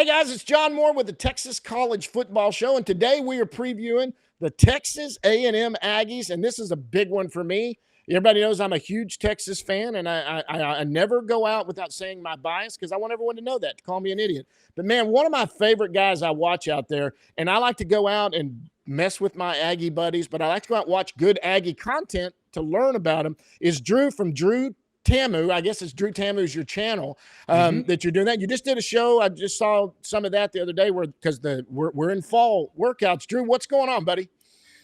guys, it's John Moore with the Texas College Football Show, and today we are previewing the Texas A&M Aggies, and this is a big one for me. Everybody knows I'm a huge Texas fan, and I never go out without saying my bias because I want everyone to know that, to call me an idiot. But, man, one of my favorite guys I watch out there, and I like to go out and mess with my Aggie buddies, but I like to go out and watch good Aggie content to learn about them, is Drew from Drew TAMU. I guess it's Drew TAMU's your channel that you're doing that. You just did a show. I just saw some of that the other day because we're in fall workouts. Drew, what's going on, buddy?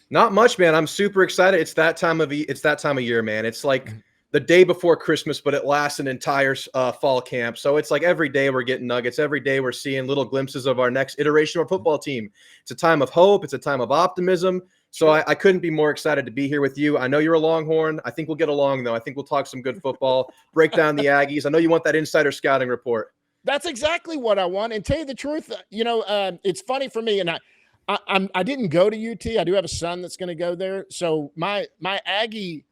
Not much, man. I'm super excited. It's that time of year, man. It's like the day before Christmas, but it lasts an entire fall camp. So it's like every day we're getting nuggets. Every day we're seeing little glimpses of our next iteration of our football team. It's a time of hope. It's a time of optimism. So I couldn't be more excited to be here with you. I know you're a Longhorn. I think we'll get along, though. I think we'll talk some good football, break down the Aggies. I know you want that insider scouting report. That's exactly what I want. And tell you the truth, it's funny for me, and I didn't go to UT. I do have a son that's going to go there. So my Aggie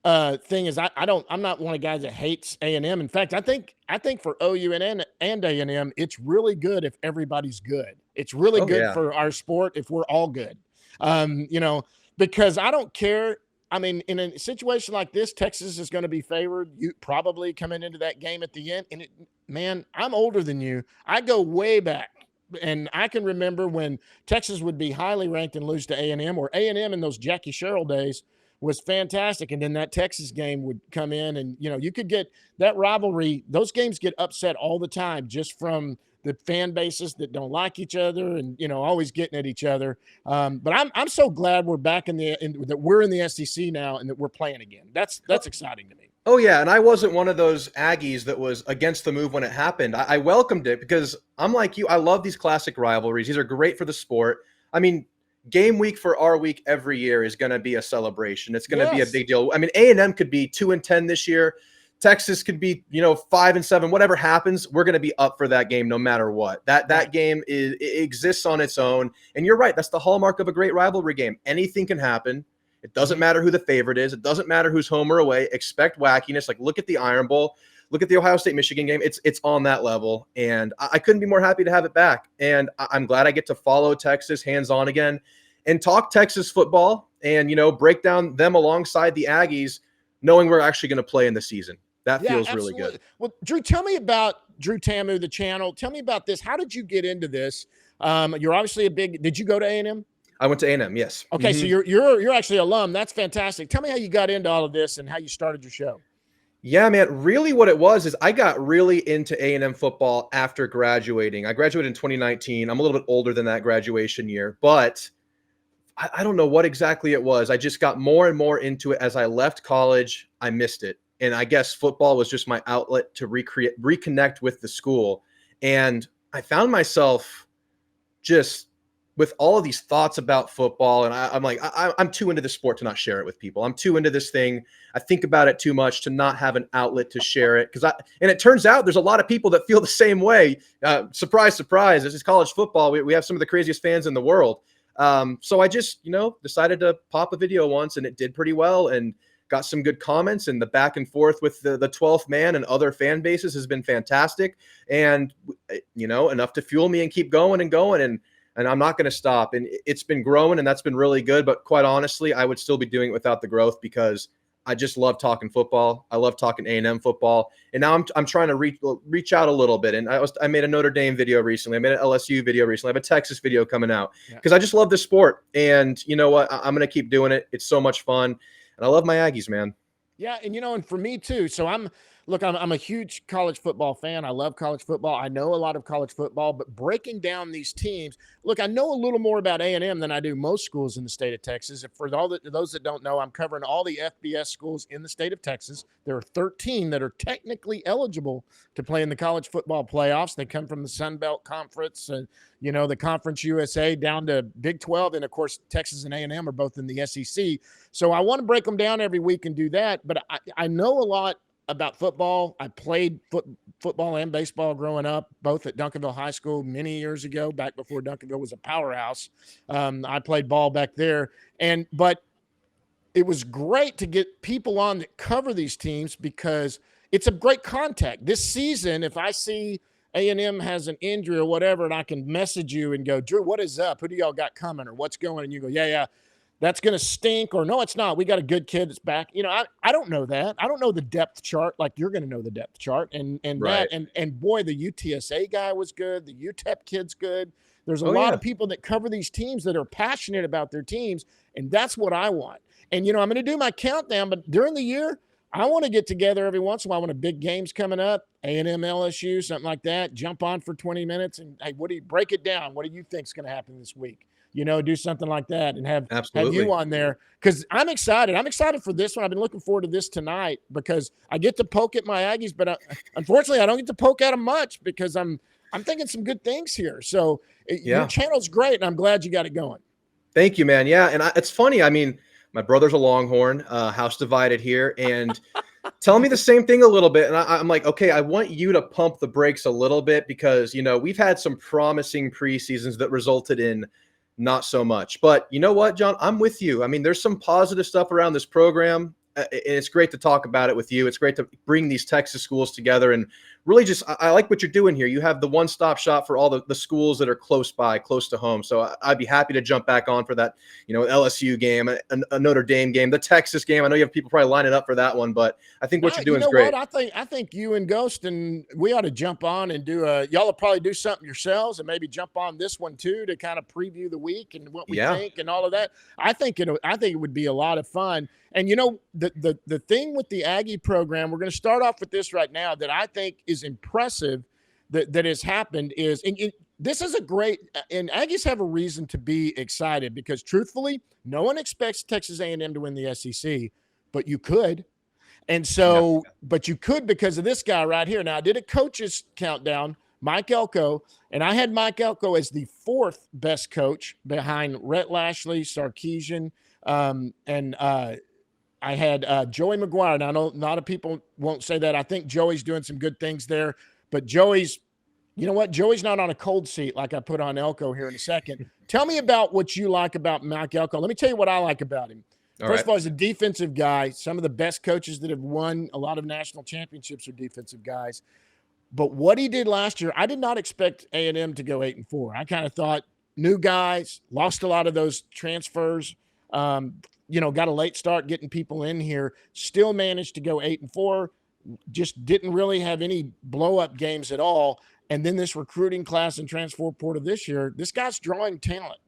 thing is I'm not one of the guys that hates A&M. In fact, I think for OU and A&M, it's really good if everybody's good. It's really good for our sport if we're all good. Because I don't care. I mean, in a situation like this, Texas is going to be favored. You probably coming into that game at the end. And man, I'm older than you. I go way back. And I can remember when Texas would be highly ranked and lose to A&M, or A&M in those Jackie Sherrill days was fantastic. And then that Texas game would come in and, you could get that rivalry. Those games get upset all the time just from the fan bases that don't like each other and, always getting at each other. But I'm so glad we're back that we're in the SEC now and that we're playing again. That's exciting to me. Oh, yeah, and I wasn't one of those Aggies that was against the move when it happened. I welcomed it because I'm like you. I love these classic rivalries. These are great for the sport. I mean, game week for our week every year is going to be a celebration. It's going to be a big deal. I mean, A&M could be 2-10 this year. Texas could be, 5-7. Whatever happens, we're going to be up for that game no matter what. That game it exists on its own. And you're right. That's the hallmark of a great rivalry game. Anything can happen. It doesn't matter who the favorite is. It doesn't matter who's home or away. Expect wackiness. Like, look at the Iron Bowl. Look at the Ohio State-Michigan game. It's on that level. And I couldn't be more happy to have it back. And I'm glad I get to follow Texas hands-on again and talk Texas football and, break down them alongside the Aggies, knowing we're actually going to play in the season. That feels really good. Well, Drew, tell me about Drew TAMU, the channel. Tell me about this. How did you get into this? You're obviously did you go to A&M? I went to A&M, yes. Okay, so you're actually an alum. That's fantastic. Tell me how you got into all of this and how you started your show. Yeah, man. Really what it was is I got really into A&M football after graduating. I graduated in 2019. I'm a little bit older than that graduation year, but I don't know what exactly it was. I just got more and more into it. As I left college, I missed it. And I guess football was just my outlet to reconnect with the school. And I found myself just with all of these thoughts about football. And I'm like, I'm too into this sport to not share it with people. I'm too into this thing. I think about it too much to not have an outlet to share it. And it turns out there's a lot of people that feel the same way. Surprise, surprise. This is college football. We have some of the craziest fans in the world. So I just, decided to pop a video once, and it did pretty well and got some good comments, and the back and forth with the 12th man and other fan bases has been fantastic. And, enough to fuel me and keep going and going. And I'm not going to stop. And it's been growing, and that's been really good. But quite honestly, I would still be doing it without the growth because I just love talking football. I love talking A&M football. And now I'm trying to reach out a little bit. And I made a Notre Dame video recently. I made an LSU video recently. I have a Texas video coming out because I just love this sport. And you know what? I'm going to keep doing it. It's so much fun. And I love my Aggies, man. Yeah, and and for me too. So I'm a huge college football fan. I love college football. I know a lot of college football, but breaking down these teams, I know a little more about A&M than I do most schools in the state of Texas. For those that don't know, I'm covering all the FBS schools in the state of Texas. There are 13 that are technically eligible to play in the college football playoffs. They come from the Sun Belt Conference, and the Conference USA down to Big 12, and of course Texas and A&M are both in the SEC. So I want to break them down every week and do that. But I know a lot about football. I played football and baseball growing up, both at Duncanville High School many years ago, back before Duncanville was a powerhouse. I played ball back there, but it was great to get people on that cover these teams because it's a great contact. This season, if I see A&M has an injury or whatever, and I can message you and go, Drew, what is up? Who do y'all got coming, or what's going? And you go, yeah, that's going to stink, or no, it's not. We got a good kid that's back. I don't know that. I don't know the depth chart like you're going to know the depth chart. And Right. that, and boy, the UTSA guy was good. The UTEP kid's good. There's a Oh, lot yeah. of people that cover these teams that are passionate about their teams, and that's what I want. And, I'm going to do my countdown, but during the year, I want to get together every once in a while when a big game's coming up, A&M, LSU, something like that, jump on for 20 minutes and, hey, what do you break it down? What do you think's going to happen this week? Do something like that and have Absolutely. you on there, because I'm excited. I'm excited for this one. I've been looking forward to this tonight because I get to poke at my Aggies, but unfortunately I don't get to poke at them much because I'm thinking some good things here. So your channel's great, and I'm glad you got it going. Thank you, man. Yeah, and it's funny. I mean, my brother's a Longhorn, house divided here, and telling me the same thing a little bit. And I'm like, okay, I want you to pump the brakes a little bit because, we've had some promising preseasons that resulted in not so much. But you know what, John? I'm with you. I mean, there's some positive stuff around this program. And it's great to talk about it with you. It's great to bring these Texas schools together and really just, I like what you're doing here. You have the one-stop shop for all the schools that are close by, close to home. So I'd be happy to jump back on for that, LSU game, a Notre Dame game, the Texas game. I know you have people probably lining up for that one, but I think what you're doing is great. What? I think you and Ghost and we ought to jump on and y'all will probably do something yourselves and maybe jump on this one too to kind of preview the week and what we think and all of that. I think it would be a lot of fun. And the thing with the Aggie program, we're going to start off with this right now that I think is impressive that has happened is, and this is a great, and Aggies have a reason to be excited because truthfully, no one expects Texas A&M to win the SEC, but you could. And so, but you could because of this guy right here. Now, I did a coach's countdown, Mike Elko, and I had Mike Elko as the fourth best coach behind Rhett Lashley, Sarkisian, and I had Joey McGuire. Now, I know a lot of people won't say that. I think Joey's doing some good things there, but Joey's, you know what? Joey's not on a cold seat like I put on Elko here in a second. Tell me about what you like about Mike Elko. Let me tell you what I like about him. First of all, he's a defensive guy. Some of the best coaches that have won a lot of national championships are defensive guys. But what he did last year, I did not expect A&M to go 8-4. I kind of thought new guys, lost a lot of those transfers, got a late start getting people in here, still managed to go 8-4, just didn't really have any blow-up games at all. And then this recruiting class and transfer portal this year, this guy's drawing talent.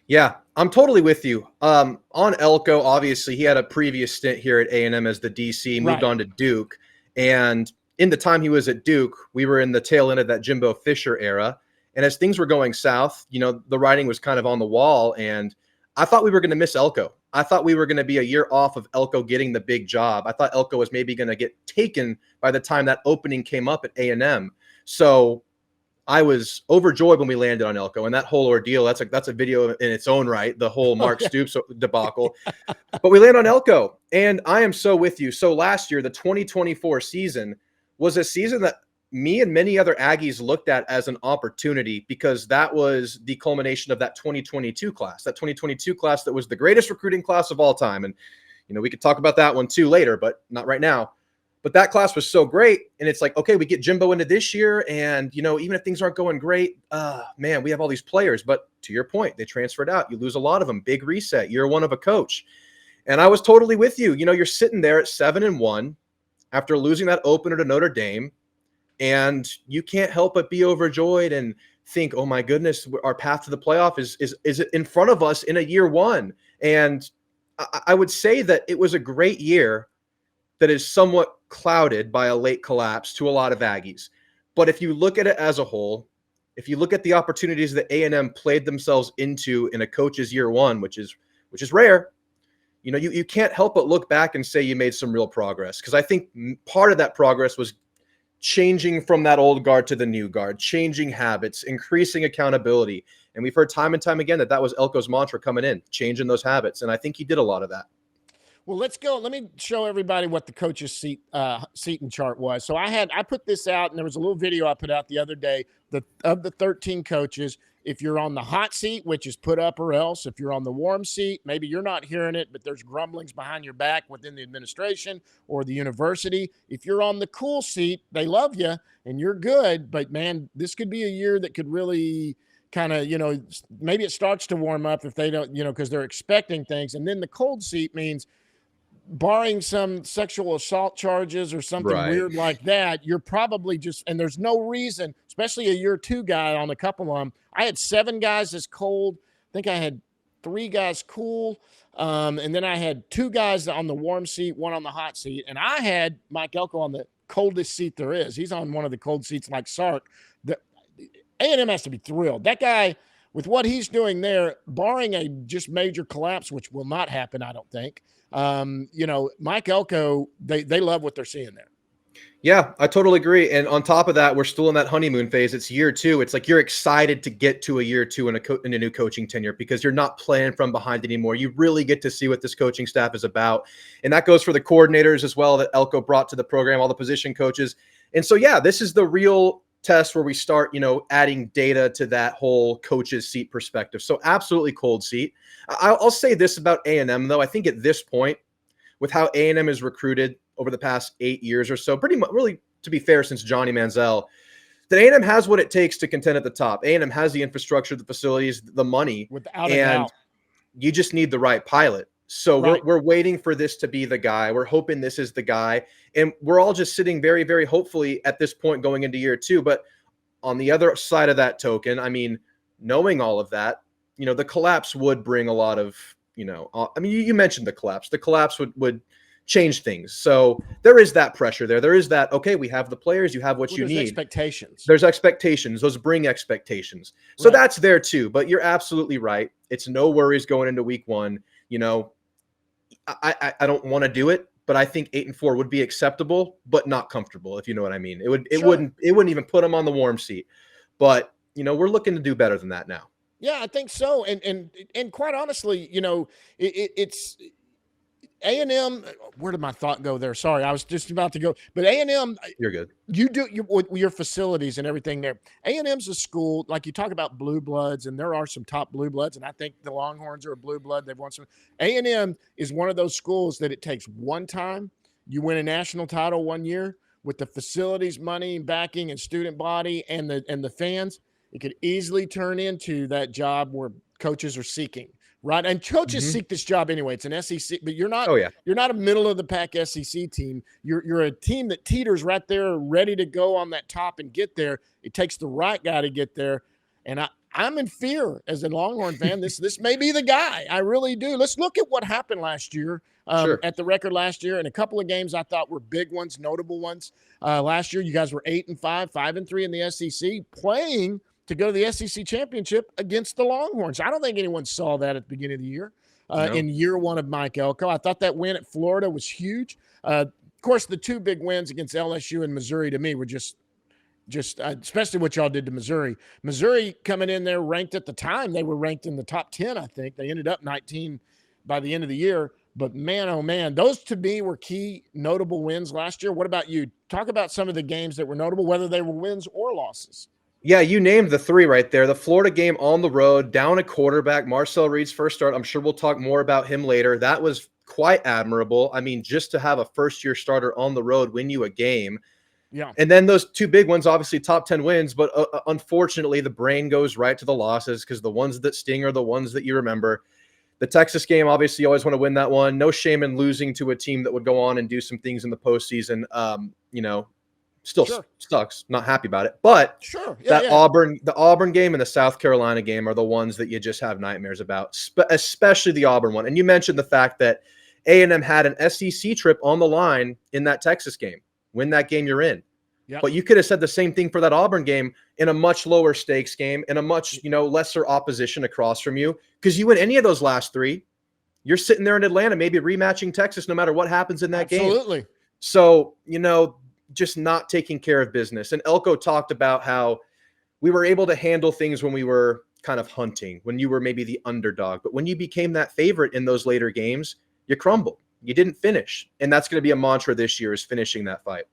Yeah, I'm totally with you. On Elko, obviously, he had a previous stint here at A&M as the DC, moved on to Duke. And in the time he was at Duke, we were in the tail end of that Jimbo Fisher era. And as things were going south, the writing was kind of on the wall. And I thought we were going to miss Elko. I thought we were going to be a year off of Elko getting the big job. I thought Elko was maybe going to get taken by the time that opening came up at A&M. So I was overjoyed when we landed on Elko, and that whole ordeal, that's a video in its own right, the whole Mark Stoops debacle. But we land on Elko, and I am so with you. So last year, the 2024 season was a season that me and many other Aggies looked at as an opportunity because that was the culmination of that 2022 class, that was the greatest recruiting class of all time. And, we could talk about that one too later, but not right now. But that class was so great. And it's like, okay, we get Jimbo into this year. And, even if things aren't going great, man, we have all these players. But to your point, they transferred out. You lose a lot of them. Big reset. Year one of a coach. And I was totally with you. You're sitting there at 7-1 after losing that opener to Notre Dame. And you can't help but be overjoyed and think, oh, my goodness, our path to the playoff is in front of us in a year one. And I would say that it was a great year that is somewhat clouded by a late collapse to a lot of Aggies. But if you look at it as a whole, if you look at the opportunities that A&M played themselves into in a coach's year one, which is rare, you can't help but look back and say you made some real progress. Because I think part of that progress was changing from that old guard to the new guard, changing habits, increasing accountability. And we've heard time and time again that was Elko's mantra coming in, changing those habits. And I think he did a lot of that. Well, let's go. Let me show everybody what the coach's seating chart was. So I put this out, and there was a little video I put out the other day of the 13 coaches. if you're on the hot seat, which is put up or else. If you're on the warm seat, maybe you're not hearing it, but there's grumblings behind your back within the administration or the university. If you're on the cool seat, they love you and you're good. But man, this could be a year that could really kind of, maybe it starts to warm up if they don't, because they're expecting things. And then the cold seat means, barring some sexual assault charges or something weird like that, you're probably just, and there's no reason, especially a year two guy on a couple of them. I had 7 guys as cold. I think I had 3 guys cool. And then I had 2 guys on the warm seat, 1 on the hot seat. And I had Mike Elko on the coldest seat there is. He's on one of the cold seats like Sark. The A&M has to be thrilled. That guy, with what he's doing there, barring a just major collapse, which will not happen, I don't think, Mike Elko, they love what they're seeing there. Yeah, I totally agree. And on top of that, we're still in that honeymoon phase. It's year 2. It's like you're excited to get to a year 2 in a new coaching tenure because you're not playing from behind anymore. You really get to see what this coaching staff is about. And that goes for the coordinators as well that Elko brought to the program, all the position coaches. And so, yeah, this is the real test where we start, adding data to that whole coach's seat perspective. So absolutely cold seat. I'll say this about A&M, though. I think at this point, with how A&M is recruited over the past 8 years or so, pretty much, really, to be fair, since Johnny Manziel, that A&M has what it takes to contend at the top. A&M has the infrastructure, the facilities, the money, without a doubt. You just need the right pilot. So we're waiting for this to be the guy. We're hoping this is the guy. And we're all just sitting very, very hopefully at this point going into year 2. But on the other side of that token, I mean, knowing all of that, the collapse would bring a lot of, you mentioned the collapse. The collapse would change things. So there is that pressure there. There is that, okay, we have the players, you have what you need. Expectations. There's expectations. Those bring expectations. So that's there too. But you're absolutely right. It's no worries going into week 1. I don't want to do it, but I think 8-4 would be acceptable, but not comfortable, if you know what I mean. It wouldn't even put them on the warm seat. But we're looking to do better than that now. Yeah, I think so. And quite honestly, it's A&M. Where did my thought go there? Sorry, I was just about to go. But A&M, you're good. You do your facilities and everything there. A&M's a school, like you talk about blue bloods, and there are some top blue bloods, and I think the Longhorns are a blue blood. They've won some. A&M is one of those schools that it takes one time. You win a national title one year with the facilities, money, backing, and student body, and the fans. It could easily turn into that job where coaches are seeking. Right. And coaches seek this job anyway. It's an SEC, but you're not, you're not a middle of the pack SEC team. You're a team that teeters right there, ready to go on that top and get there. It takes the right guy to get there. And I'm in fear as a Longhorn fan. This may be the guy. I really do. Let's look at what happened last year at the record last year. And a couple of games I thought were big ones, notable ones. Last year, you guys were 8-5, 5-3 in the SEC, playing to go to the SEC championship against the Longhorns. I don't think anyone saw that at the beginning of the year, in year 1 of Mike Elko. I thought that win at Florida was huge. Of course, the 2 big wins against LSU and Missouri to me were just especially what y'all did to Missouri. Missouri coming in there ranked at the time. They were ranked in the top 10, I think. They ended up 19 by the end of the year. But man, oh man, those to me were key notable wins last year. What about you? Talk about some of the games that were notable, whether they were wins or losses. Yeah, you named the 3 right there. The Florida game on the road, down a quarterback, Marcel Reed's first start. I'm sure we'll talk more about him later. That was quite admirable. I mean, just to have a first-year starter on the road win you a game. Yeah. And then those 2 big ones, obviously top 10 wins, but unfortunately the brain goes right to the losses because the ones that sting are the ones that you remember. The Texas game, obviously, you always want to win that one. No shame in losing to a team that would go on and do some things in the postseason. Still sucks. Not happy about it. But the Auburn game and the South Carolina game are the ones that you just have nightmares about, especially the Auburn one. And you mentioned the fact that A&M had an SEC trip on the line in that Texas game. Win that game, you're in. Yep. But you could have said the same thing for that Auburn game in a much lower stakes game, in a much lesser opposition across from you. Because you win any of those last 3, you're sitting there in Atlanta, maybe rematching Texas no matter what happens in that game. Absolutely. So, just not taking care of business. And Elko talked about how we were able to handle things when we were kind of hunting, when you were maybe the underdog. But when you became that favorite in those later games, you crumbled. You didn't finish. And that's going to be a mantra this year, is finishing that fight.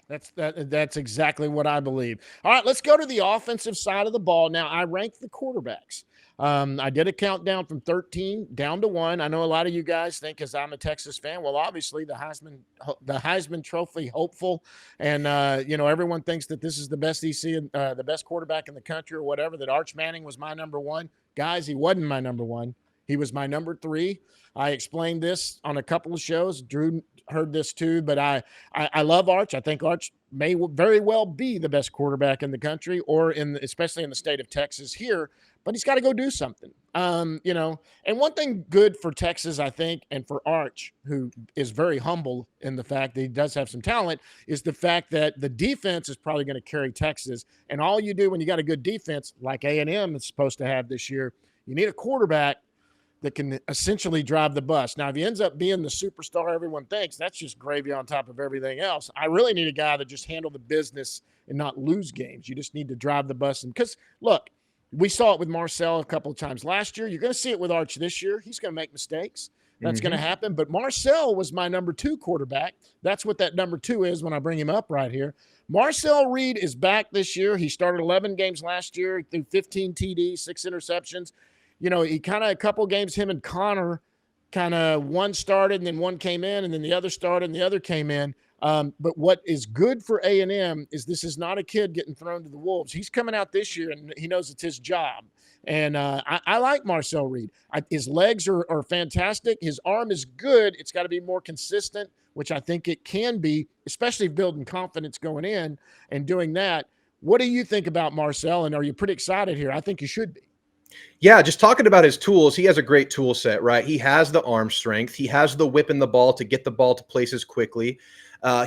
That's exactly what I believe. All right, let's go to the offensive side of the ball. Now, I ranked the quarterbacks. I did a countdown from 13 down to 1. I know a lot of you guys think, because I'm a Texas fan, well, obviously the Heisman Trophy hopeful, and everyone thinks that this is the best EC, the best quarterback in the country or whatever. That Arch Manning was my number 1. Guys, he wasn't my number 1. He was my number 3. I explained this on a couple of shows. Drew heard this too, but I love Arch. I think Arch may very well be the best quarterback in the country, or especially in the state of Texas here. But he's got to go do something. And one thing good for Texas, I think, and for Arch, who is very humble in the fact that he does have some talent, is the fact that the defense is probably going to carry Texas. And all you do when you got a good defense, like A&M is supposed to have this year, you need a quarterback that can essentially drive the bus. Now, if he ends up being the superstar everyone thinks, that's just gravy on top of everything else. I really need a guy that just handle the business and not lose games. You just need to drive the bus. And because, look, we saw it with Marcel a couple of times last year. You're going to see it with Arch this year. He's going to make mistakes. That's going to happen. But Marcel was my number 2 quarterback. That's what that number 2 is when I bring him up right here. Marcel Reed is back this year. He started 11 games last year, threw 15 TDs, 6 interceptions. He kind of a couple games, him and Connor, kind of one started and then one came in, and then the other started and the other came in. But what is good for A&M is this is not a kid getting thrown to the wolves. He's coming out this year, and he knows it's his job. And I like Marcel Reed. His legs are fantastic. His arm is good. It's got to be more consistent, which I think it can be, especially building confidence going in and doing that. What do you think about Marcel, and are you pretty excited here? I think you should be. Yeah, just talking about his tools, he has a great tool set, right? He has the arm strength. He has the whip in the ball to get the ball to places quickly.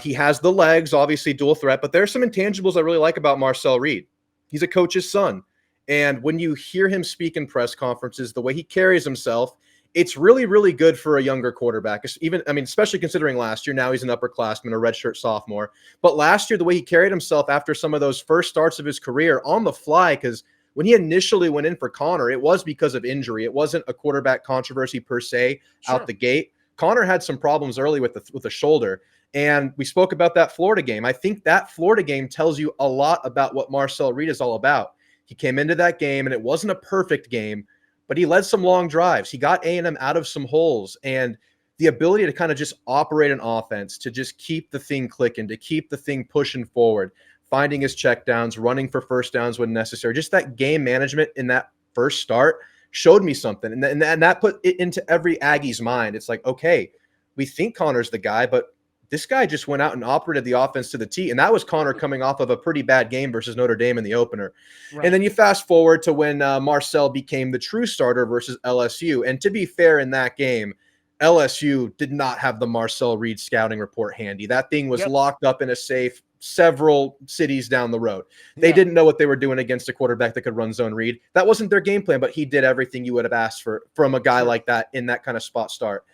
He has the legs, obviously dual threat, but there's some intangibles I really like about Marcel Reed. He's a coach's son. And when you hear him speak in press conferences, the way he carries himself, it's really, really good for a younger quarterback. Especially considering last year, now he's an upperclassman, a redshirt sophomore. But last year, the way he carried himself after some of those first starts of his career on the fly, because when he initially went in for Connor, it was because of injury. It wasn't a quarterback controversy per se out the gate. Connor had some problems early with the shoulder, and we spoke about that Florida game. I think that Florida game tells you a lot about what Marcel Reed is all about. He came into that game, and it wasn't a perfect game, but he led some long drives. He got A&M out of some holes, and the ability to kind of just operate an offense, to just keep the thing clicking, to keep the thing pushing forward, finding his checkdowns, running for first downs when necessary. Just that game management in that first start showed me something. And that put it into every Aggie's mind. It's like, okay, we think Connor's the guy, but this guy just went out and operated the offense to the T. And that was Connor coming off of a pretty bad game versus Notre Dame in the opener. Right. And then you fast forward to when Marcel became the true starter versus LSU. And to be fair, in that game, LSU did not have the Marcel Reed scouting report handy. That thing was locked up in a safe several cities down the road. They didn't know what they were doing against a quarterback that could run zone read. That wasn't their game plan, but he did everything you would have asked for from a guy like that in that kind of spot start.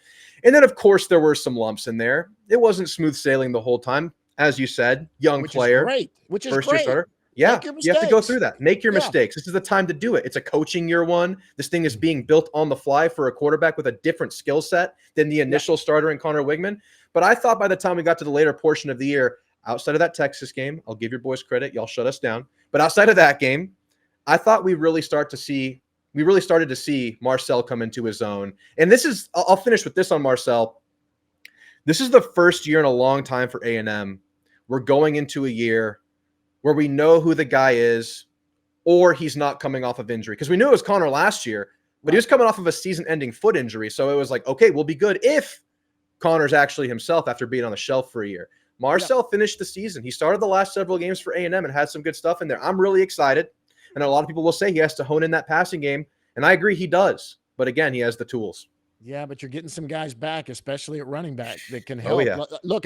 And then, of course, there were some lumps in there. It wasn't smooth sailing the whole time. As you said, young player. Which is first great. Year starter. Yeah, you have to go through that. Make your mistakes. This is the time to do it. It's a coaching year one. This thing is being built on the fly for a quarterback with a different skill set than the initial starter in Connor Wigman. But I thought by the time we got to the later portion of the year, outside of that Texas game, I'll give your boys credit. Y'all shut us down. But outside of that game, I thought we really started to see Marcel come into his own. And this is, I'll finish with this on Marcel. This is the first year in a long time for A&M. We're going into a year where we know who the guy is, or he's not coming off of injury. Because we knew it was Connor last year, but he was coming off of a season-ending foot injury. So it was like, okay, we'll be good if Connor's actually himself after being on the shelf for a year. Marcel finished the season. He started the last several games for A&M and had some good stuff in there. I'm really excited. And a lot of people will say he has to hone in that passing game. And I agree he does. But again, he has the tools. Yeah, but you're getting some guys back, especially at running back, that can help. Oh, yeah. Look,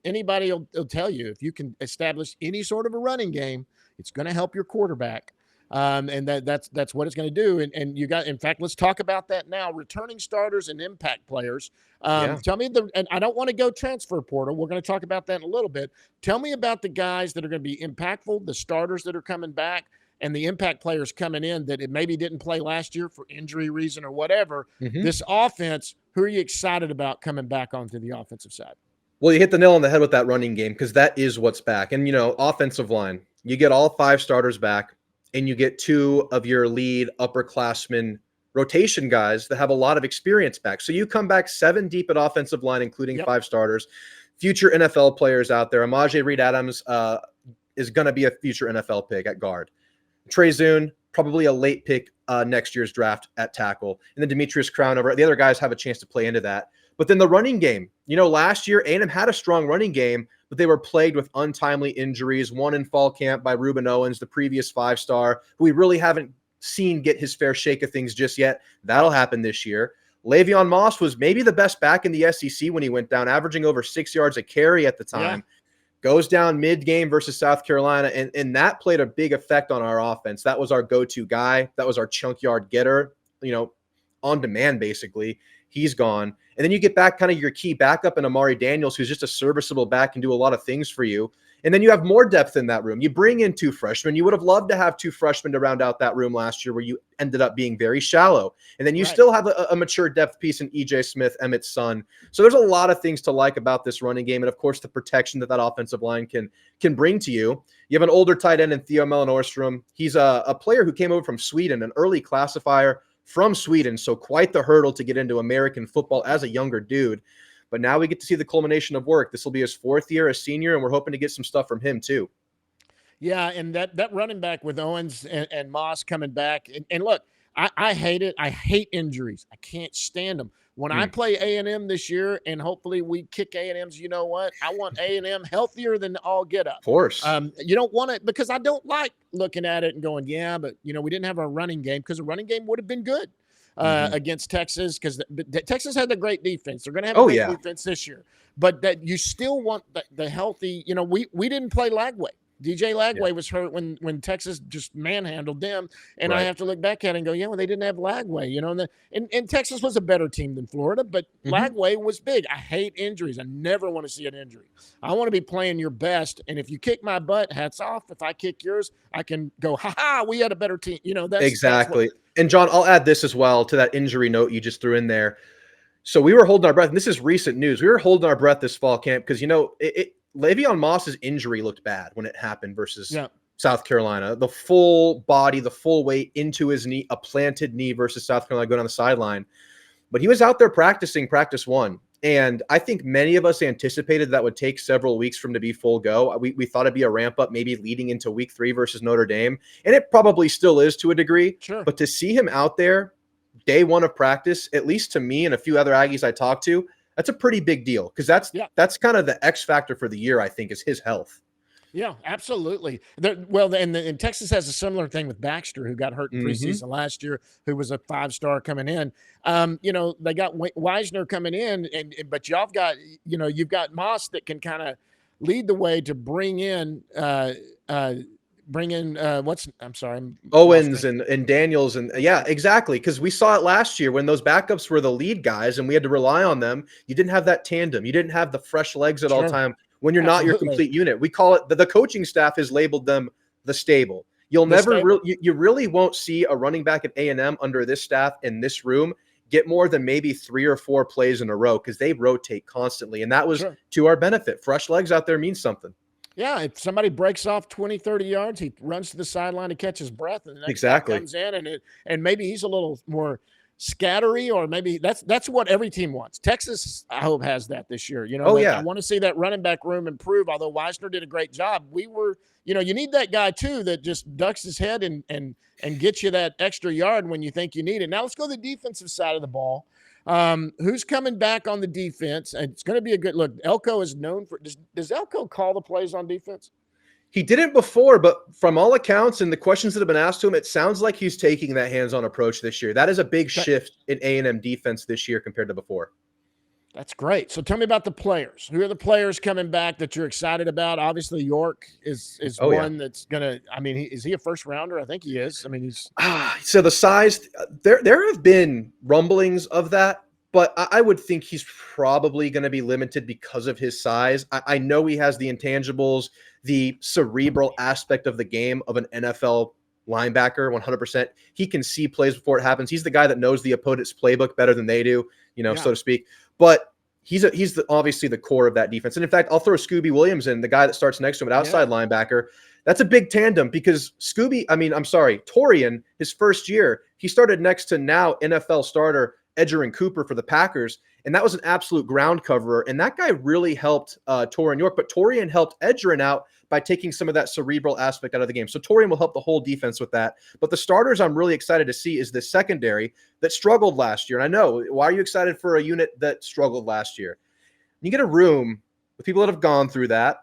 anybody will tell you, if you can establish any sort of a running game, it's going to help your quarterback. And that's what it's going to do. And you got, in fact, let's talk about that now. Returning starters and impact players. Tell me and I don't want to go transfer portal. We're going to talk about that in a little bit. Tell me about the guys that are going to be impactful, the starters that are coming back, and the impact players coming in that it maybe didn't play last year for injury reason or whatever. This offense, who are you excited about coming back onto the offensive side? Well, you hit the nail on the head with that running game because that is what's back. And, offensive line, you get all 5 starters back and you get 2 of your lead upperclassmen rotation guys that have a lot of experience back. So you come back 7 deep at offensive line, including Yep. 5 starters, future NFL players out there. Amaje Reed-Adams is going to be a future NFL pick at guard. Trey Zune, probably a late pick next year's draft at tackle. And then Demetrius Crownover. The other guys have a chance to play into that. But then the running game, last year A&M had a strong running game, but they were plagued with untimely injuries. One in fall camp by Reuben Owens, the previous 5-star, who we really haven't seen get his fair shake of things just yet. That'll happen this year. Le'Veon Moss was maybe the best back in the SEC when he went down, averaging over 6 yards a carry at the time. Yeah. Goes down mid-game versus South Carolina, and that played a big effect on our offense. That was our go-to guy. That was our chunk yard getter, on demand, basically. He's gone. And then you get back kind of your key backup in Amari Daniels, who's just a serviceable back and do a lot of things for you. And then you have more depth in that room. You bring in 2 freshmen. You would have loved to have 2 freshmen to round out that room last year where you ended up being very shallow. And then you still have a mature depth piece in E.J. Smith, Emmett's son. So there's a lot of things to like about this running game. And, of course, the protection that offensive line can bring to you. You have an older tight end in Theo Melanorstroom. He's a player who came over from Sweden, an early classifier from Sweden. So quite the hurdle to get into American football as a younger dude. But now we get to see the culmination of work. This will be his 4th year as senior, and we're hoping to get some stuff from him too. Yeah, and that running back with Owens and Moss coming back. And look, I hate it. I hate injuries. I can't stand them. When I play A&M this year, and hopefully we kick A&M's, you know what? I want A&M healthier than all get up. Of course. You don't want it because I don't like looking at it and going, yeah, but, we didn't have a running game because the running game would have been good. Against Texas, because Texas had a great defense. They're going to have a great defense this year. But that you still want the healthy. We didn't play Lagway. DJ Lagway was hurt when Texas just manhandled them, and I have to look back at it and go, yeah, well, they didn't have Lagway, and Texas was a better team than Florida, but Lagway was big. I hate injuries. I never want to see an injury. I want to be playing your best, and if you kick my butt, hats off. If I kick yours, I can go, ha, we had a better team. That's exactly. And John, I'll add this as well to that injury note you just threw in there. So we were holding our breath, and this is recent news. We were holding our breath this fall camp because, Le'Veon Moss's injury looked bad when it happened versus South Carolina. The full body, the full weight into his knee, a planted knee versus South Carolina going on the sideline. But he was out there practicing practice 1. And I think many of us anticipated that would take several weeks for him to be full go. We thought it'd be a ramp up maybe leading into week 3 versus Notre Dame. And it probably still is to a degree. Sure. But to see him out there day 1 of practice, at least to me and a few other Aggies I talked to, that's a pretty big deal because that's kind of the X factor for the year, I think, is his health. Yeah, absolutely. And Texas has a similar thing with Baxter, who got hurt in preseason last year, who was a 5-star coming in. They got Weisner coming in, but y'all got, you've got Moss that can kind of lead the way to bring in Owens and Daniels. And exactly. Because we saw it last year when those backups were the lead guys and we had to rely on them. You didn't have that tandem. You didn't have the fresh legs at all time when you're not your complete unit. We call it the coaching staff has labeled them the stable. You really won't see a running back at A&M under this staff in this room get more than maybe 3 or 4 plays in a row because they rotate constantly. And that was to our benefit. Fresh legs out there means something. Yeah, if somebody breaks off 20, 30 yards, he runs to the sideline to catch his breath, and the next guy comes in, and maybe he's a little more scattery, or maybe that's what every team wants. Texas, I hope, has that this year. I want to see that running back room improve, although Weisner did a great job. You need that guy, too, that just ducks his head and gets you that extra yard when you think you need it. Now let's go to the defensive side of the ball. Who's coming back on the defense? It's going to be a good look. Elko is known for. Does Elko call the plays on defense? He didn't before, but from all accounts and the questions that have been asked to him, it sounds like he's taking that hands-on approach this year. That is a big shift in A&M defense this year compared to before. That's great. So tell me about the players. Who are the players coming back that you're excited about? Obviously, York is one that's going to – I mean, is he a first-rounder? I think he is. I mean, he's – So the size there have been rumblings of that, but I would think he's probably going to be limited because of his size. I know he has the intangibles, the cerebral aspect of the game of an NFL linebacker, 100%. He can see plays before it happens. He's the guy that knows the opponent's playbook better than they do, so to speak. But obviously the core of that defense. And in fact, I'll throw Scooby Williams in, the guy that starts next to him at outside linebacker. That's a big tandem because Torian, his first year, he started next to now NFL starter Edgerrin Cooper for the Packers. And that was an absolute ground coverer. And that guy really helped Torian York, but Torian helped Edgerrin out by taking some of that cerebral aspect out of the game. So Torian will help the whole defense with that. But the starters I'm really excited to see is this secondary that struggled last year. And I know, why are you excited for a unit that struggled last year? You get a room with people that have gone through that,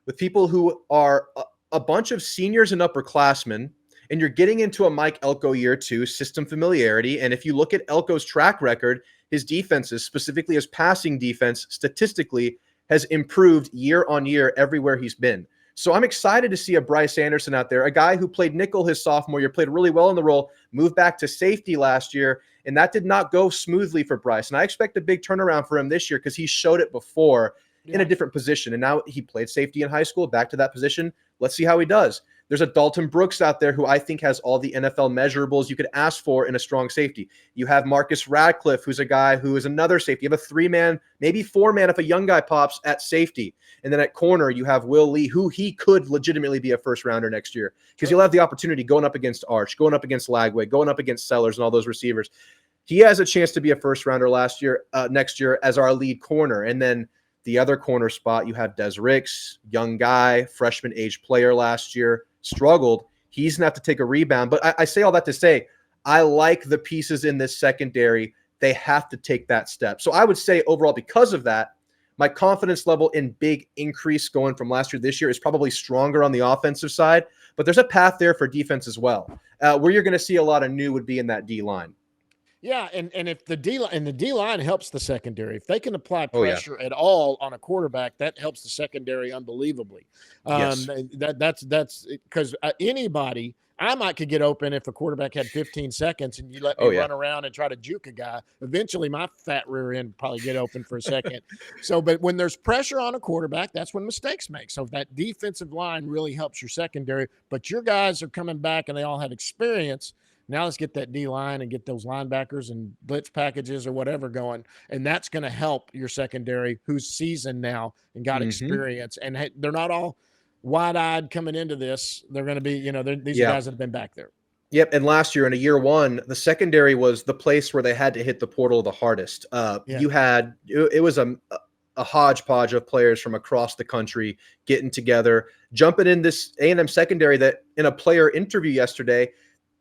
with people who are a bunch of seniors and upperclassmen, and you're getting into a Mike Elko year 2 system familiarity. And if you look at Elko's track record, his defenses, specifically his passing defense, statistically has improved year on year everywhere he's been. So I'm excited to see a Bryce Anderson out there, a guy who played nickel his sophomore year, played really well in the role, moved back to safety last year, and that did not go smoothly for Bryce. And I expect a big turnaround for him this year because he showed it before in a different position. And now he played safety in high school, back to that position. Let's see how he does. There's a Dalton Brooks out there who I think has all the NFL measurables you could ask for in a strong safety. You have Marcus Radcliffe, who's a guy who is another safety. You have a 3-man, maybe 4-man if a young guy pops at safety. And then at corner, you have Will Lee, who he could legitimately be a first-rounder next year because you'll have the opportunity going up against Arch, going up against Lagway, going up against Sellers and all those receivers. He has a chance to be a first-rounder next year as our lead corner. And then the other corner spot, you have Des Ricks, young guy, freshman age player last year, struggled. He's going to have to take a rebound. But I say all that to say, I like the pieces in this secondary. They have to take that step. So I would say overall, because of that, my confidence level in big increase going from last year to this year is probably stronger on the offensive side. But there's a path there for defense as well. Where you're going to see a lot of new would be in that D-line. Yeah, and if the D line helps the secondary, if they can apply pressure at all on a quarterback, that helps the secondary unbelievably. Yes. That's because anybody, could get open if a quarterback had 15 seconds and you let me run around and try to juke a guy. Eventually, my fat rear end probably get open for a second. But when there's pressure on a quarterback, that's when mistakes make. So that defensive line really helps your secondary. But your guys are coming back and they all have experience. Now let's get that D-line and get those linebackers and blitz packages or whatever going. And that's going to help your secondary who's seasoned now and got experience. And they're not all wide-eyed coming into this. They're going to be, these are guys that have been back there. Yep. And last year in a year 1, the secondary was the place where they had to hit the portal the hardest. You had, it was a hodgepodge of players from across the country getting together, jumping in this A&M secondary that in a player interview yesterday,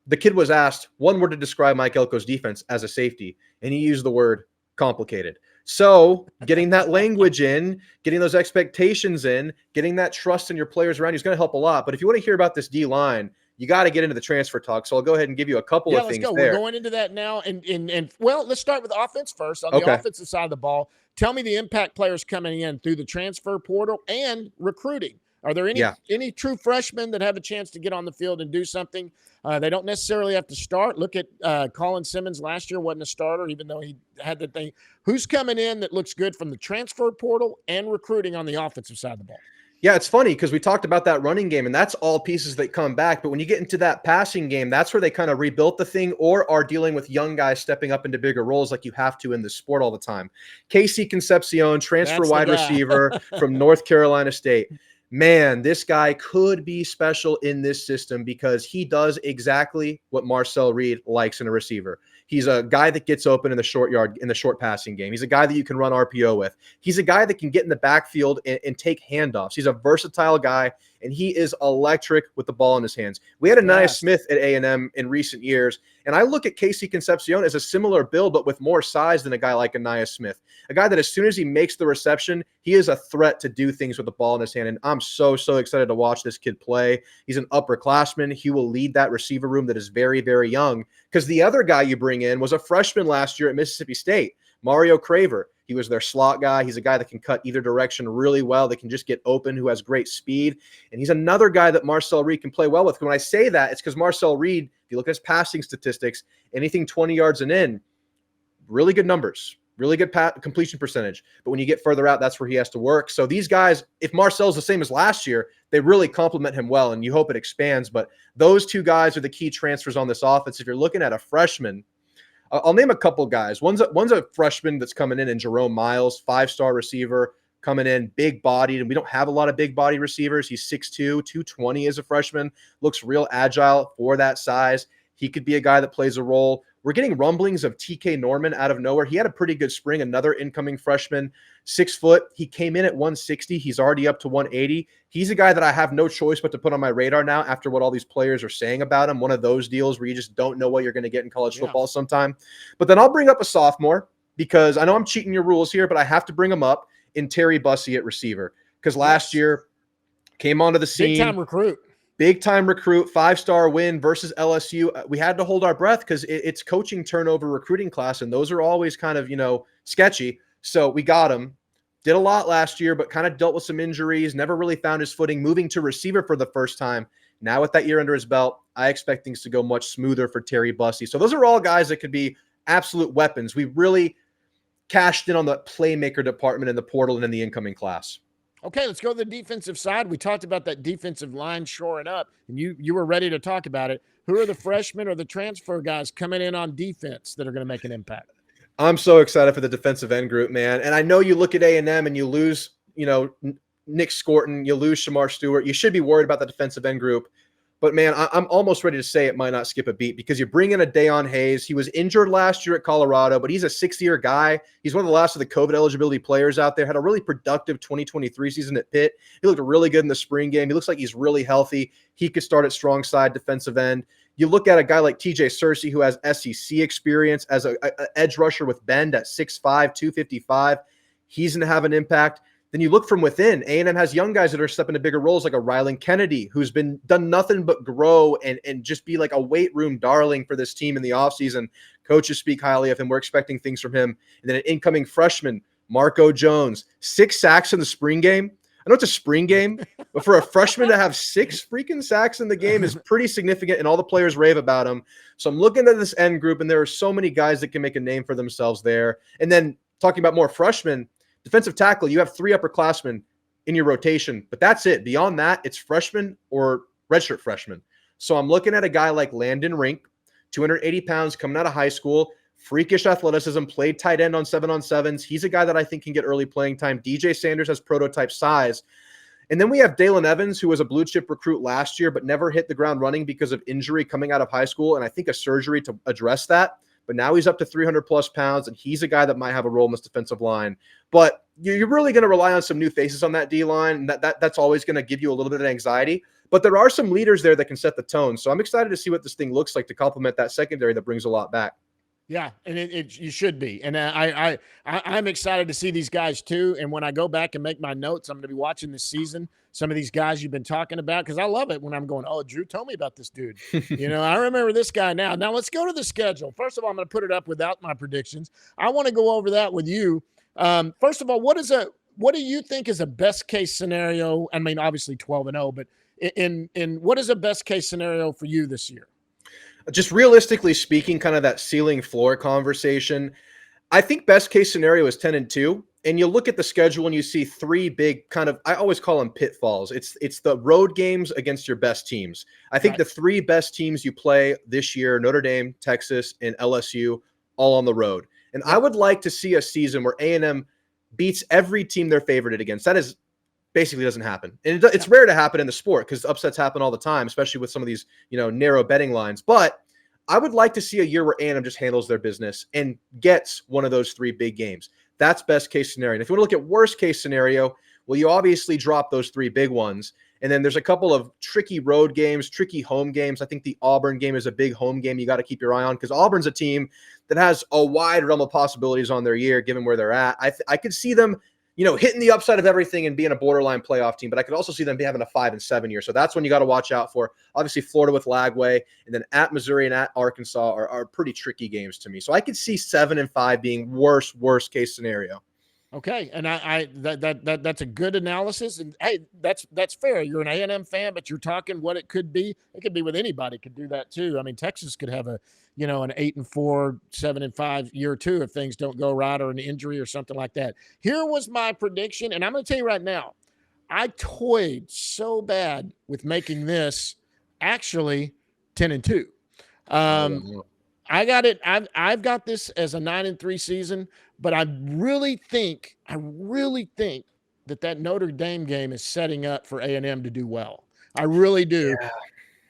the kid was asked one word to describe Mike Elko's defense as a safety, and he used the word complicated. So getting that language in, getting those expectations in, getting that trust in your players around you is going to help a lot. But if you want to hear about this D-line, you got to get into the transfer talk. So I'll go ahead and give you a couple of things. Let's go. There. We're going into that now. And well, let's start with offense first. On the offensive side of the ball, tell me the impact players coming in through the transfer portal and recruiting. Are there any true freshmen that have a chance to get on the field and do something? They don't necessarily have to start. Look at Colin Simmons last year, wasn't a starter, even though he had the thing. Who's coming in that looks good from the transfer portal and recruiting on the offensive side of the ball? Yeah, it's funny because we talked about that running game, and that's all pieces that come back. But when you get into that passing game, that's where they kind of rebuilt the thing or are dealing with young guys stepping up into bigger roles like you have to in this sport all the time. Casey Concepcion, transfer wide receiver from North Carolina State. Man, this guy could be special in this system because he does exactly what Marcel Reed likes in a receiver. He's a guy that gets open in the short yard, in the short passing game. He's a guy that you can run RPO with. He's a guy that can get in the backfield and take handoffs. He's a versatile guy, and he is electric with the ball in his hands. We had Aniyah Smith at A&M in recent years, and I look at Casey Concepcion as a similar build, but with more size than a guy like Aniyah Smith. A guy that as soon as he makes the reception, he is a threat to do things with the ball in his hand, and I'm so excited to watch this kid play. He's an upperclassman. He will lead that receiver room that is very, very young, because the other guy you bring in was a freshman last year at Mississippi State, Mario Craver. He was their slot guy. He's a guy that can cut either direction really well, that can just get open, who has great speed. And he's another guy that Marcel Reed can play well with. When I say that, it's because Marcel Reed, if you look at his passing statistics, anything 20 yards and in, really good numbers, really good completion percentage. But when you get further out, that's where he has to work. So these guys, if Marcel's the same as last year, they really complement him well, and you hope it expands. But those two guys are the key transfers on this offense. If you're looking at a freshman, I'll name a couple guys. One's a freshman that's coming in, and Jerome Miles, 5-star receiver coming in, big bodied, and we don't have a lot of big body receivers. He's 6'2", 220 as a freshman, looks real agile for that size. He could be a guy that plays a role. We're getting rumblings of TK Norman out of nowhere. He had a pretty good spring, another incoming freshman, 6 foot. He came in at 160. He's already up to 180. He's a guy that I have no choice but to put on my radar now after what all these players are saying about him. One of those deals where you just don't know what you're going to get in college football sometime. But then I'll bring up a sophomore because I know I'm cheating your rules here, but I have to bring him up in Terry Bussey at receiver because last year came onto the scene. Big time recruit, 5-star win versus LSU. We had to hold our breath because it's coaching turnover recruiting class, and those are always kind of, sketchy. So we got him. Did a lot last year, but kind of dealt with some injuries, never really found his footing, moving to receiver for the first time. Now with that year under his belt, I expect things to go much smoother for Terry Bussey. So those are all guys that could be absolute weapons. We really cashed in on the playmaker department in the portal and in the incoming class. Okay, let's go to the defensive side. We talked about that defensive line shoring up, and you were ready to talk about it. Who are the freshmen or the transfer guys coming in on defense that are going to make an impact? I'm so excited for the defensive end group, man. And I know you look at A&M and you lose, Nick Scorton, you lose Shamar Stewart. You should be worried about the defensive end group. But, man, I'm almost ready to say it might not skip a beat because you bring in a Dayon Hayes. He was injured last year at Colorado, but he's a 6-year guy. He's one of the last of the COVID eligibility players out there. Had a really productive 2023 season at Pitt. He looked really good in the spring game. He looks like he's really healthy. He could start at strong side defensive end. You look at a guy like TJ Searcy, who has SEC experience as a edge rusher with Bend at 6'5", 255. He's going to have an impact. Then you look from within. A&M has young guys that are stepping into bigger roles like a Rylan Kennedy, who's done nothing but grow and just be like a weight room darling for this team in the offseason. Coaches speak highly of him. We're expecting things from him. And then an incoming freshman, Marco Jones, 6 sacks in the spring game. I know it's a spring game, but for a freshman to have 6 freaking sacks in the game is pretty significant, and all the players rave about him. So I'm looking at this end group, and there are so many guys that can make a name for themselves there. And then talking about more freshmen, defensive tackle, you have 3 upperclassmen in your rotation, but that's it. Beyond that, it's freshmen or redshirt freshmen. So I'm looking at a guy like Landon Rink, 280 pounds, coming out of high school, freakish athleticism, played tight end on 7-on-7s. He's a guy that I think can get early playing time. DJ Sanders has prototype size. And then we have Dalen Evans, who was a blue chip recruit last year, but never hit the ground running because of injury coming out of high school, and I think a surgery to address that. But now he's up to 300-plus pounds, and he's a guy that might have a role in this defensive line. But you're really going to rely on some new faces on that D-line, and that's always going to give you a little bit of anxiety. But there are some leaders there that can set the tone. So I'm excited to see what this thing looks like to complement that secondary that brings a lot back. Yeah, and you should be. And I'm excited to see these guys too. And when I go back and make my notes, I'm going to be watching this season, some of these guys you've been talking about, because I love it when I'm going, oh, Drew told me about this dude. I remember this guy now. Now let's go to the schedule. First of all, I'm going to put it up without my predictions. I want to go over that with you. First of all, what do you think is a best case scenario? I mean, obviously 12-0, but in what is a best case scenario for you this year? Just realistically speaking, kind of that ceiling floor conversation, I think best case scenario is 10-2. And you look at the schedule and you see 3 big kind of, I always call them pitfalls. It's the road games against your best teams. I think the 3 best teams you play this year, Notre Dame, Texas, and LSU, all on the road. And I would like to see a season where A&M beats every team they're favorited against. That is basically doesn't happen. And it's rare to happen in the sport because upsets happen all the time, especially with some of these, narrow betting lines. But I would like to see a year where A&M just handles their business and gets one of those 3 big games. That's best case scenario. And if you want to look at worst case scenario, well, you obviously drop those 3 big ones. And then there's a couple of tricky road games, tricky home games. I think the Auburn game is a big home game you got to keep your eye on because Auburn's a team that has a wide realm of possibilities on their year, given where they're at. I could see them hitting the upside of everything and being a borderline playoff team, but I could also see them having a 5-7 year. So that's when you got to watch out for. Obviously, Florida with Lagway, and then at Missouri and at Arkansas are pretty tricky games to me. So I could see 7-5 being worst case scenario. Okay, and that's a good analysis. And hey, that's fair. You're an A&M fan, but you're talking what it could be. It could be with anybody. Could do that too. I mean, Texas could have an 8-4, 7-5 year too if things don't go right or an injury or something like that. Here was my prediction, and I'm going to tell you right now, I toyed so bad with making this actually 10-2. I got it. I've got this as a 9-3 season, but I really think that Notre Dame game is setting up for A&M to do well. I really do. Yeah.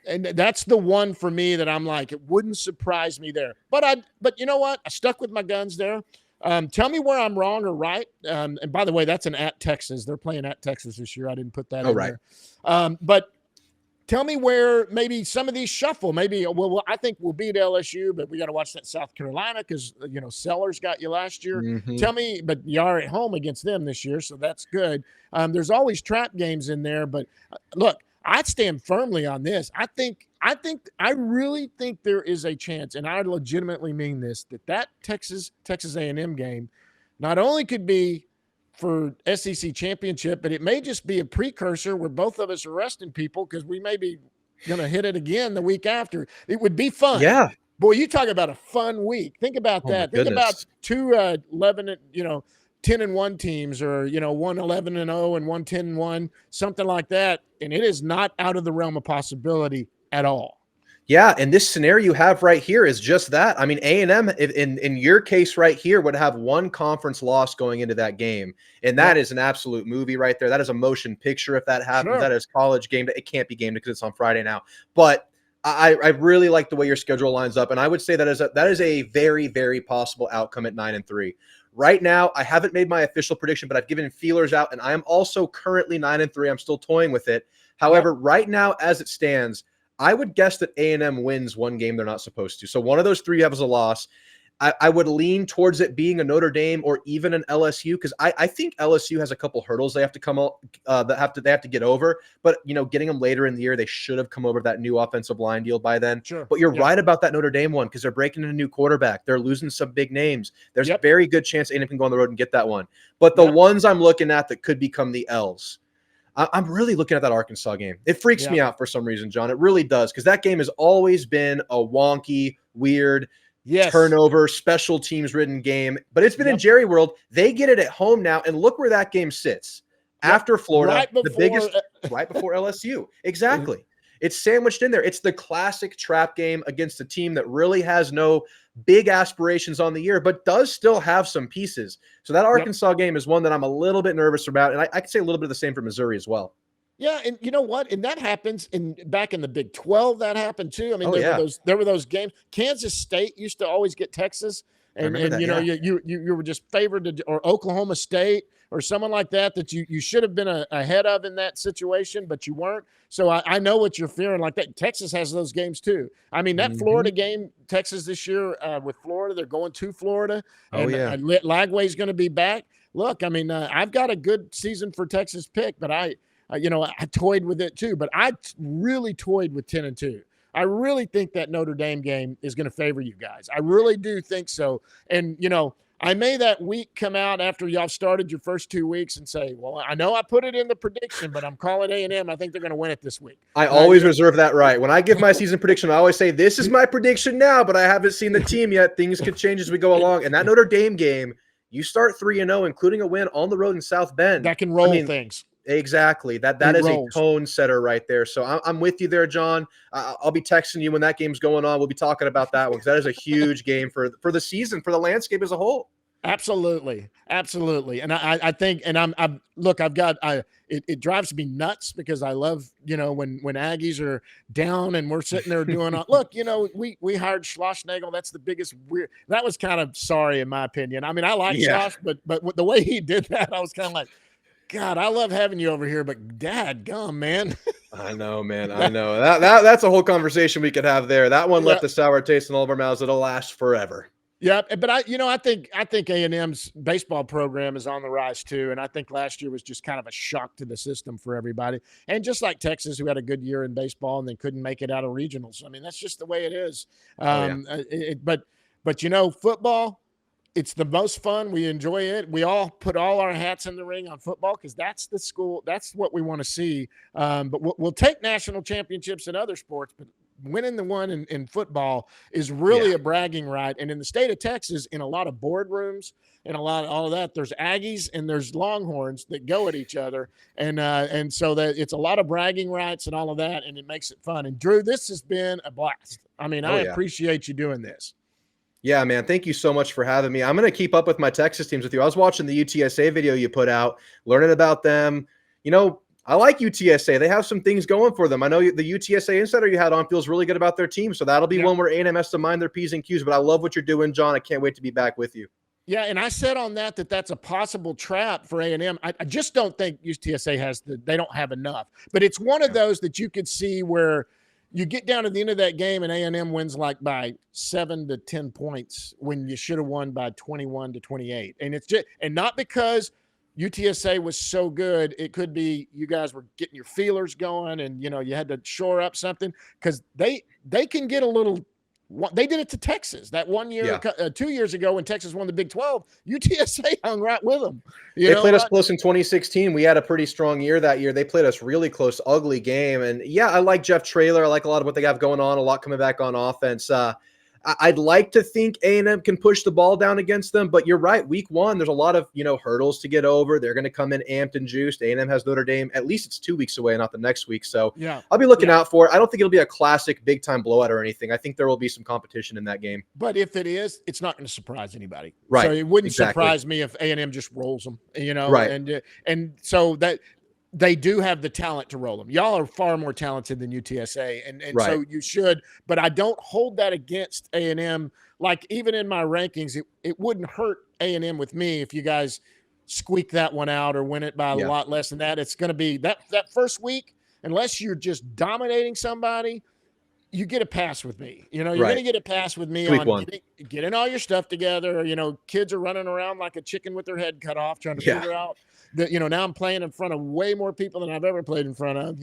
And that's the one for me that I'm like, it wouldn't surprise me there. But you know what? I stuck with my guns there. Tell me where I'm wrong or right. And by the way, that's an at Texas. They're playing at Texas this year. I didn't put that in right. there. But tell me where maybe some of these shuffle. Maybe, well, I think we'll beat LSU, but we got to watch that South Carolina because, Sellers got you last year. Mm-hmm. Tell me, but you are at home against them this year, so that's good. There's always trap games in there, but look, I stand firmly on this. I really think there is a chance, and I legitimately mean this, that Texas A&M game not only could be for SEC championship, but it may just be a precursor where both of us are resting people because we may be going to hit it again the week after. It would be fun. Yeah. Boy, you talk about a fun week. Think about that. Think about two 10-1 teams, or one 11-0 and one 10-1, something like that, and it is not out of the realm of possibility at all. Yeah, and this scenario you have right here is just that. I mean, A&M, in your case right here, would have one conference loss going into that game, and that is an absolute movie right there. That is a motion picture if that happens. Sure. That is college game. It can't be gamed because it's on Friday now. But I really like the way your schedule lines up, and I would say that is a very, very possible outcome at 9-3. Right now, I haven't made my official prediction, but I've given feelers out, and I am also currently 9-3. I'm still toying with it. However, right now, as it stands, I would guess that A&M wins one game they're not supposed to. So one of those three you have as a loss. I would lean towards it being a Notre Dame or even an LSU, because I think LSU has a couple hurdles they have to they have to get over. But getting them later in the year, they should have come over that new offensive line deal by then. Sure. But you're right about that Notre Dame one, because they're breaking in a new quarterback. They're losing some big names. There's a very good chance A&M can go on the road and get that one. But the ones I'm looking at that could become the L's, I'm really looking at that Arkansas game. It freaks me out for some reason, John. It really does, because that game has always been a wonky, weird, turnover, special teams ridden game. But it's been in Jerry World. They get it at home now, and look where that game sits. After Florida, right before LSU. Exactly. It's sandwiched in there. It's the classic trap game against a team that really has no big aspirations on the year, but does still have some pieces. So that Arkansas game is one that I'm a little bit nervous about. And I could say a little bit of the same for Missouri as well. Yeah, and you know what? And that happens back in the Big 12. That happened too. I mean, there were those games. Kansas State used to always get Texas, and you were just favored or Oklahoma State or someone like that you should have been ahead of in that situation, but you weren't. So I know what you're fearing like that. Texas has those games too. I mean, that Florida game, Texas this year with Florida, they're going to Florida, and Lagway's going to be back. Look, I mean, I've got a good season for Texas pick, but I toyed with it too, but I really toyed with 10-2. I really think that Notre Dame game is going to favor you guys. I really do think so. And, I may that week come out after y'all started your first 2 weeks and say, well, I know I put it in the prediction, but I'm calling A&M. I think they're going to win it this week. I always reserve that right. When I give my season prediction, I always say, this is my prediction now, but I haven't seen the team yet. Things could change as we go along. And that Notre Dame game, you start 3-0, including a win on the road in South Bend. That can roll things. Exactly. That is a tone setter right there. So I'm with you there, John. I'll be texting you when that game's going on. We'll be talking about that one, because that is a huge game for the season, for the landscape as a whole. Absolutely. And I think, and it drives me nuts, because I love, when Aggies are down and we're sitting there doing, we hired Schlossnagel. That's the biggest weird. That was kind of sorry in my opinion. I mean, I like Schloss, but the way he did that, I was kind of like, God, I love having you over here, but dad gum, man. I know, man. I know. That's a whole conversation we could have there. That one left a sour taste in all of our mouths. It'll last forever. Yeah, but I think A&M's baseball program is on the rise too, and I think last year was just kind of a shock to the system for everybody. And just like Texas, who had a good year in baseball and then couldn't make it out of regionals. I mean, that's just the way it is. But football, it's the most fun. We enjoy it. We all put all our hats in the ring on football, because that's the school. That's what we want to see. But we'll take national championships in other sports, but winning the one in football is really a bragging right. And in the state of Texas, in a lot of boardrooms and all of that, there's Aggies and there's Longhorns that go at each other. And so that it's a lot of bragging rights and all of that, and it makes it fun. And Drew, this has been a blast. I mean, I appreciate you doing this. Yeah, man. Thank you so much for having me. I'm going to keep up with my Texas teams with you. I was watching the UTSA video you put out, learning about them. I like UTSA. They have some things going for them. I know the UTSA insider you had on feels really good about their team. So that'll be one where A&M has to mind their P's and Q's. But I love what you're doing, John. I can't wait to be back with you. Yeah, and I said on that that's a possible trap for A&M. I just don't think UTSA they don't have enough. But it's one of those that you could see where you get down to the end of that game and A&M wins like by 7 to 10 points when you should have won by 21 to 28. And it's just, and not because UTSA was so good. It could be you guys were getting your feelers going and, you had to shore up something because they can get a little. They did it to Texas that 1 year, 2 years ago when Texas won the Big 12. UTSA hung right with them. They played us close in 2016. We had a pretty strong year that year. They played us really close, ugly game. And yeah, I like Jeff Traylor. I like a lot of what they have going on, a lot coming back on offense. I'd like to think A&M can push the ball down against them, but you're right. Week 1, there's a lot of, hurdles to get over. They're going to come in amped and juiced. A&M has Notre Dame. At least it's 2 weeks away, not the next week. So I'll be looking out for it. I don't think it'll be a classic big time blowout or anything. I think there will be some competition in that game. But if it is, it's not going to surprise anybody. Right. So it wouldn't surprise me if A&M just rolls them, Right. And so that they do have the talent to roll them. Y'all are far more talented than UTSA, and right. So you should. But I don't hold that against A&M. Like even in my rankings, it wouldn't hurt A&M with me if you guys squeak that one out or win it by a lot less than that. It's going to be that first week, unless you're just dominating somebody, you get a pass with me. You're going to get a pass with me on getting all your stuff together. Kids are running around like a chicken with their head cut off, trying to figure out that, now I'm playing in front of way more people than I've ever played in front of,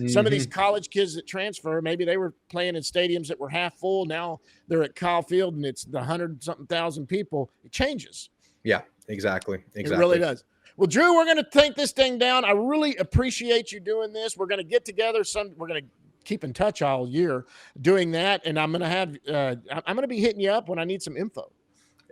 Some of these college kids that transfer, maybe they were playing in stadiums that were half full. Now they're at Kyle Field and it's the 100-something thousand people. It changes. Yeah, exactly. It really does. Well, Drew, we're going to take this thing down. I really appreciate you doing this. We're going to get together. We're going to keep in touch all year doing that. And I'm going to be hitting you up when I need some info.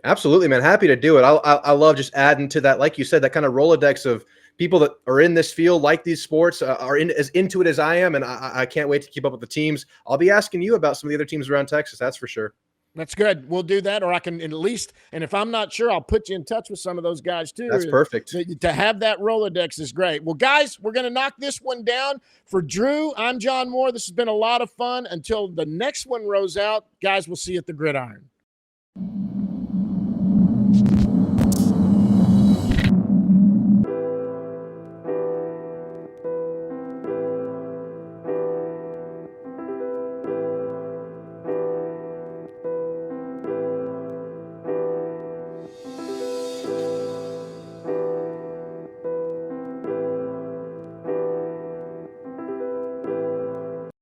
Absolutely, man. Happy to do it. I love just adding to that, like you said, that kind of Rolodex of people that are in this field, like these sports, are as into it as I am. And I can't wait to keep up with the teams. I'll be asking you about some of the other teams around Texas. That's for sure. That's good. We'll do that, or I can at least, and if I'm not sure, I'll put you in touch with some of those guys too. That's perfect. To have that Rolodex is great. Well, guys, we're going to knock this one down. For Drew, I'm John Moore. This has been a lot of fun. Until the next one rolls out, guys, we'll see you at the gridiron.